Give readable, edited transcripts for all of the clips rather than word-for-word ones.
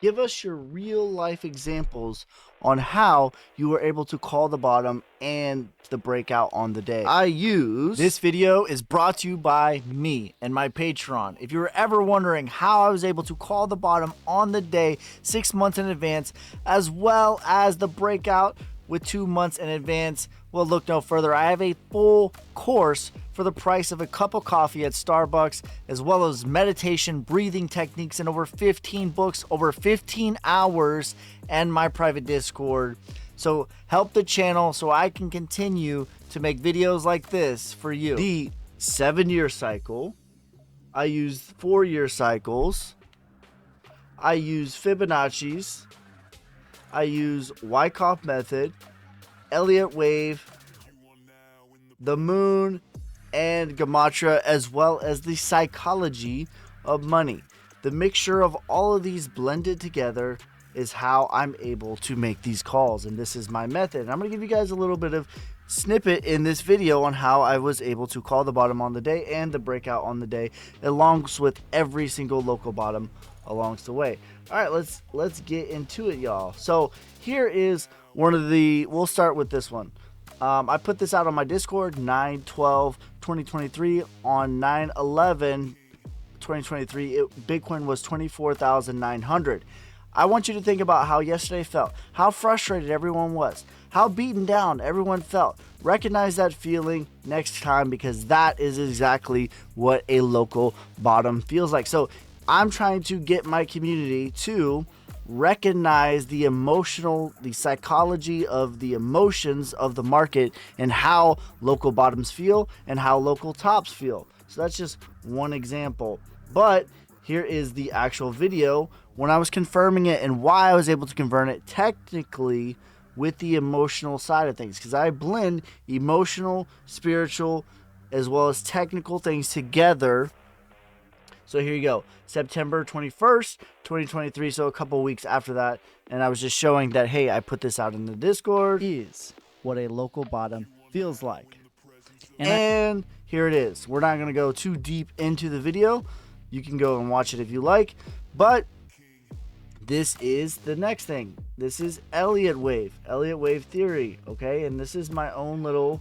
Give us your real life examples on how you were able to call the bottom and the breakout on the day. This video is brought to you by me and my Patreon. If you were ever wondering how I was able to call the bottom on the day 6 months in advance, as well as the breakout with 2 months in advance, well, look no further. I have a full course for the price of a cup of coffee at Starbucks, as well as meditation, breathing techniques, and over 15 books, over 15 hours, and my private Discord. So help the channel so I can continue to make videos like this for you. The 7-year cycle, I use 4-year cycles, I use Fibonacci's, I use Wyckoff method, Elliot wave, the moon, and gematria, as well as the psychology of money. The mixture of all of these blended together is how I'm able to make these calls, and this is my method. And I'm going to give you guys a little bit of snippet in this video on how I was able to call the bottom on the day and the breakout on the day, along with every single local bottom along the way. All right, let's get into it, y'all. So here is one of the, we'll start with this one. I put this out on my Discord 9/12/2023. On 9/11/2023, Bitcoin was 24,900. I want you to think about how yesterday felt, how frustrated everyone was, how beaten down everyone felt. Recognize that feeling next time, because that is exactly what a local bottom feels like. So I'm trying to get my community to recognize the psychology of the emotions of the market and how local bottoms feel and how local tops feel. So that's just one example. But here is the actual video when I was confirming it and why I was able to confirm it technically with the emotional side of things, because I blend emotional, spiritual, as well as technical things together. So here you go, September 21st, 2023, so a couple weeks after that, and I was just showing that, hey, I put this out in the Discord. Is what a local bottom feels like. And here it is. We're not going to go too deep into the video. You can go and watch it if you like, but this is the next thing. This is Elliot wave theory, okay? And this is my own little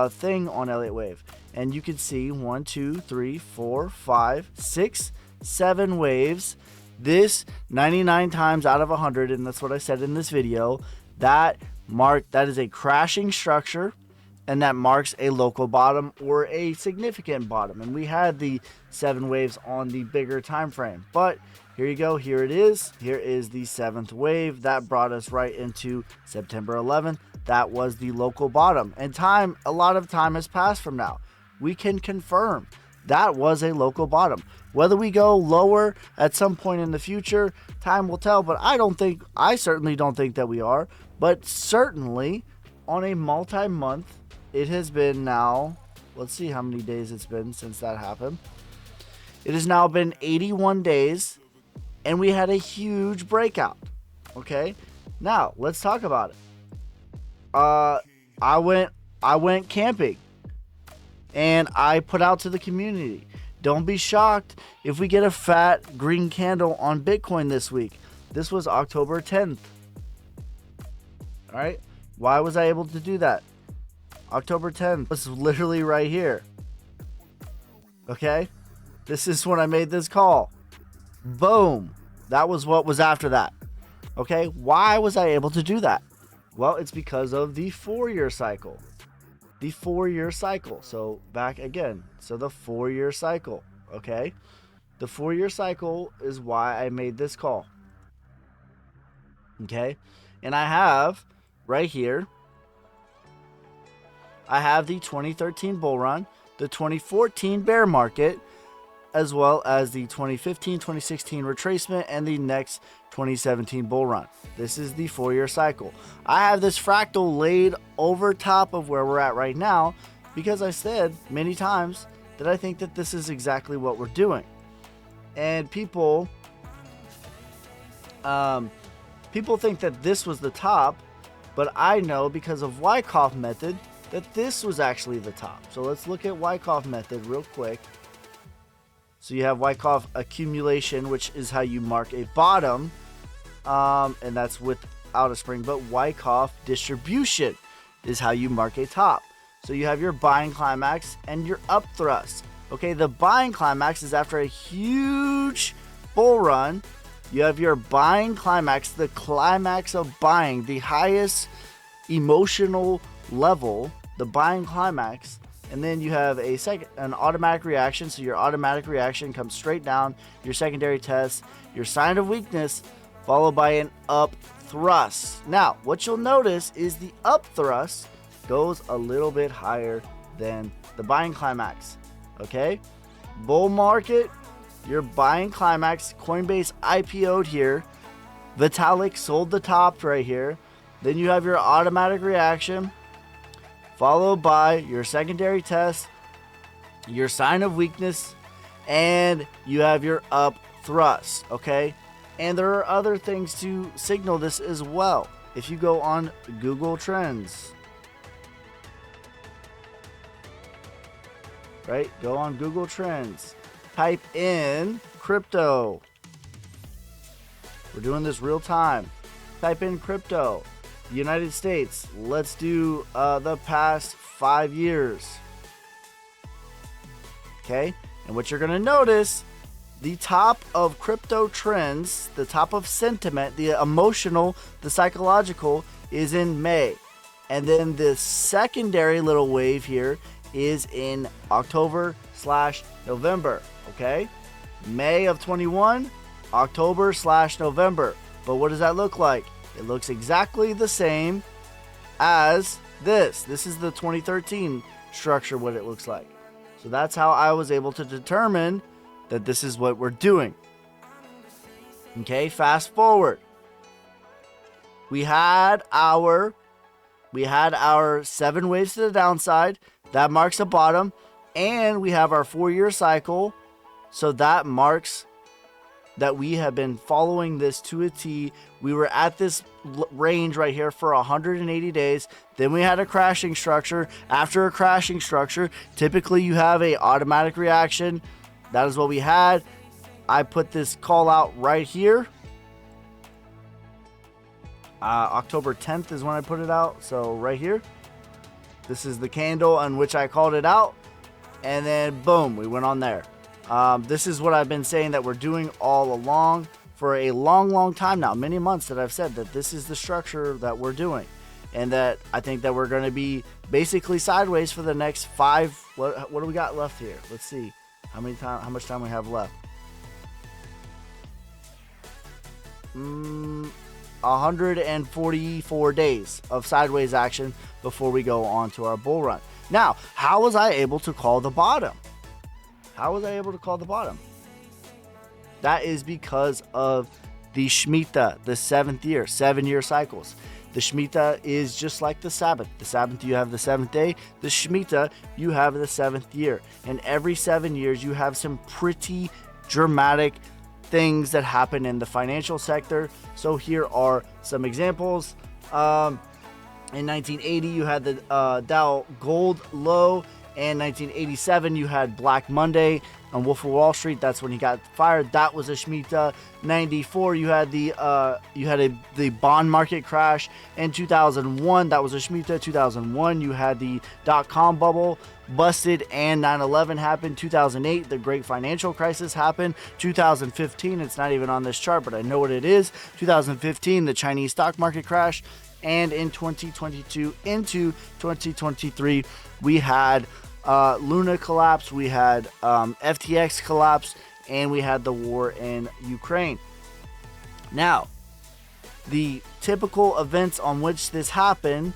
thing on Elliot wave. And you can see 1, 2, 3, 4, 5, 6, 7 waves. This 99 times out of 100, and that's what I said in this video, that is a crashing structure, and that marks a local bottom or a significant bottom. And we had the 7 waves on the bigger time frame. But here you go, here it is. Here is the 7th wave. That brought us right into September 11th. That was the local bottom. And a lot of time has passed from now. We can confirm that was a local bottom. Whether we go lower at some point in the future, time will tell, but I certainly don't think that we are. But certainly on a multi-month, it has been now, let's see how many days it's been since that happened. It has now been 81 days, and we had a huge breakout. Okay, now let's talk about it. I went camping, and I put out to the community, don't be shocked if we get a fat green candle on Bitcoin this week. This was October 10th. All right, why was I able to do that? October 10th was literally right here. Okay, this is when I made this call. Boom, that was what was after that. Okay, why was I able to do that? Well, it's because of the 4-year cycle. The 4-year cycle. So back again. So the 4-year cycle. Okay. The 4-year cycle is why I made this call. Okay. And I have right here, I have the 2013 bull run, the 2014 bear market, as well as the 2015, 2016 retracement, and the next 2017 bull run. This is the 4-year cycle. I have this fractal laid over top of where we're at right now, because I said many times that I think that this is exactly what we're doing. And people think that this was the top, but I know because of Wyckoff method that this was actually the top. So let's look at Wyckoff method real quick. So you have Wyckoff accumulation, which is how you mark a bottom, and that's without a spring. But Wyckoff distribution is how you mark a top. So you have your buying climax and your up thrust. Okay, the buying climax is after a huge bull run. You have your buying climax, the climax of buying, the highest emotional level, the buying climax. And then you have an automatic reaction. So your automatic reaction comes straight down, your secondary test, your sign of weakness, followed by an up thrust. Now, what you'll notice is the up thrust goes a little bit higher than the buying climax. Okay? Bull market, your buying climax, Coinbase IPO'd here. Vitalik sold the top right here. Then you have your automatic reaction, followed by your secondary test, your sign of weakness, and you have your up thrust, okay? And there are other things to signal this as well. If you go on Google Trends, right? Go on Google Trends, type in crypto. We're doing this real time. Type in crypto. United States. Let's do the past 5 years. Okay? And what you're going to notice, the top of crypto trends, the top of sentiment, the emotional, the psychological is in May. And then the secondary little wave here is in October/November. Okay? May of 21, October/November. But what does that look like? It looks exactly the same as this. This is the 2013 structure, what it looks like. So that's how I was able to determine that this is what we're doing. Okay, fast forward. We had our 7 waves to the downside. That marks a bottom. And we have our 4-year cycle. So that marks that we have been following this to a T. We were at this range right here for 180 days. Then we had a crashing structure. After a crashing structure, typically you have a automatic reaction. That is what we had. I put this call out right here. October 10th is when I put it out. So right here. This is the candle on which I called it out. And then boom, we went on there. This is what I've been saying that we're doing all along for a long time now, many months that I've said that this is the structure that we're doing, and that I think that we're going to be basically sideways for the next 5. What do we got left here? Let's see how much time we have left. 144 days of sideways action before we go on to our bull run. Now, how was I able to call the bottom? How was I able to call the bottom? That is because of the Shemitah, the 7th year, 7-year cycles. The Shemitah is just like the Sabbath. The Sabbath, you have the 7th day. The Shemitah, you have the 7th year. And every 7 years, you have some pretty dramatic things that happen in the financial sector. So here are some examples. In 1980, you had the Dow gold low. In 1987, you had Black Monday on Wolf of Wall Street. That's when he got fired. That was a Shemitah. 94, you had the bond market crash. In 2001, that was a Shemitah. 2001, you had the .com bubble busted and 9/11 happened. 2008, the great financial crisis happened. 2015, it's not even on this chart, but I know what it is. 2015, the Chinese stock market crash. And in 2022 into 2023, we had Luna collapse, we had FTX collapse, and we had the war in Ukraine. Now, the typical events on which this happened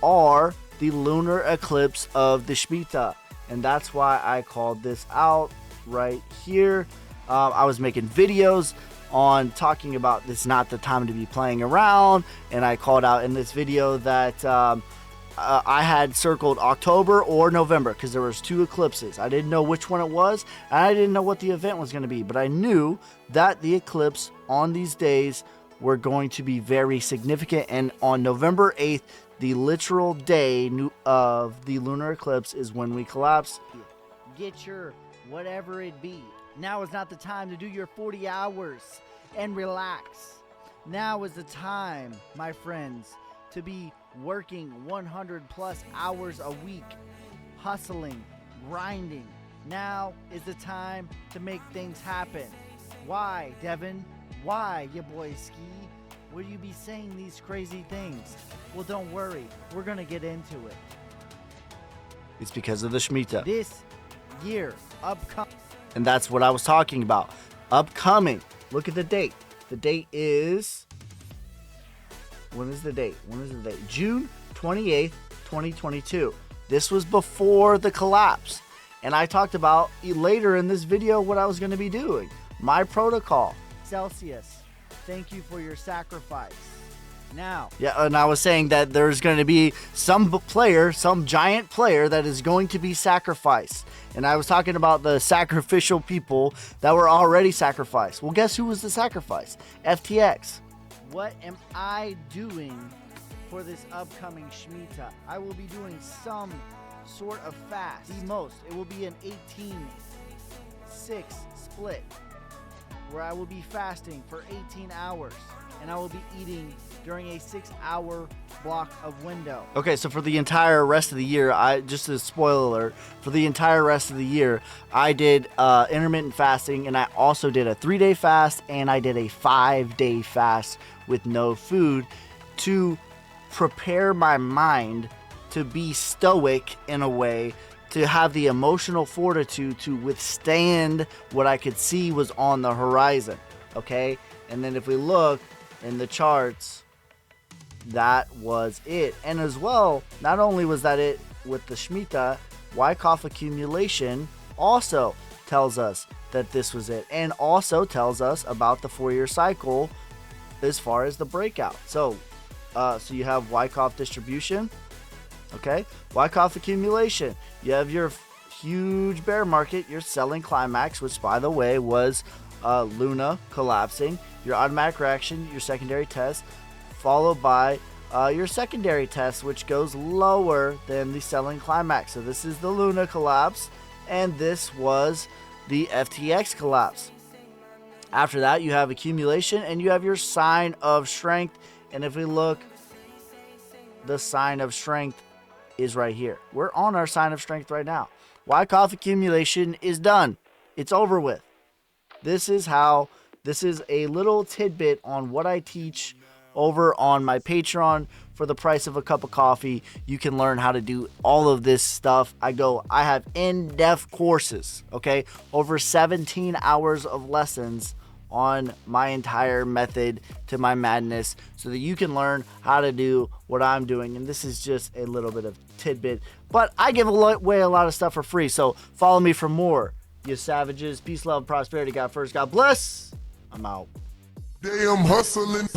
are the lunar eclipse of the Shemitah, and that's why I called this out right here. I was making videos on talking about this, not the time to be playing around, and I called out in this video that I had circled October or November because there was 2 eclipses. I didn't know which one it was, and I didn't know what the event was going to be, but I knew that the eclipse on these days were going to be very significant. And on November 8th, the literal day of the lunar eclipse, is when we collapse. Get your whatever it be. Now is not the time to do your 40 hours and relax. Now is the time, my friends, to be working 100 plus hours a week, hustling, grinding. Now is the time to make things happen. Why, Devin? Why, ya boy Ski? Will you be saying these crazy things? Well, don't worry. We're going to get into it. It's because of the Shemitah. This year, upcoming. And that's what I was talking about. Upcoming. Look at the date. The date is... When is the date? June 28th, 2022. This was before the collapse. And I talked about later in this video what I was going to be doing. My protocol. Celsius, thank you for your sacrifice. Now. Yeah, and I was saying that there's going to be some giant player that is going to be sacrificed. And I was talking about the sacrificial people that were already sacrificed. Well, guess who was the sacrifice? FTX. What am I doing for this upcoming Shemitah? I will be doing some sort of fast. The most. It will be an 18-6 split where I will be fasting for 18 hours. And I will be eating during a 6-hour block of window. Okay, so for the entire rest of the year, just a spoiler alert, for the entire rest of the year, I did intermittent fasting, and I also did a 3-day fast, and I did a 5-day fast with no food to prepare my mind to be stoic in a way, to have the emotional fortitude to withstand what I could see was on the horizon. Okay, and then if we look in the charts, that was it. And as well, not only was that it with the Shemitah, Wyckoff accumulation also tells us that this was it, and also tells us about the 4-year cycle as far as the breakout. So you have Wyckoff distribution, okay, Wyckoff accumulation. You have your huge bear market, your selling climax, which by the way was Luna collapsing, your automatic reaction, your secondary test, followed by your secondary test, which goes lower than the selling climax. So this is the Luna collapse, and this was the FTX collapse. After that, you have accumulation, and you have your sign of strength. And if we look, the sign of strength is right here. We're on our sign of strength right now. Wyckoff accumulation is done. It's over with. This is a little tidbit on what I teach over on my Patreon. For the price of a cup of coffee, you can learn how to do all of this stuff. I have in-depth courses, okay? Over 17 hours of lessons on my entire method to my madness so that you can learn how to do what I'm doing. And this is just a little bit of tidbit, but I give away a lot of stuff for free. So follow me for more, you savages. Peace, love, prosperity. God first. God bless. I'm out. Damn, hustling.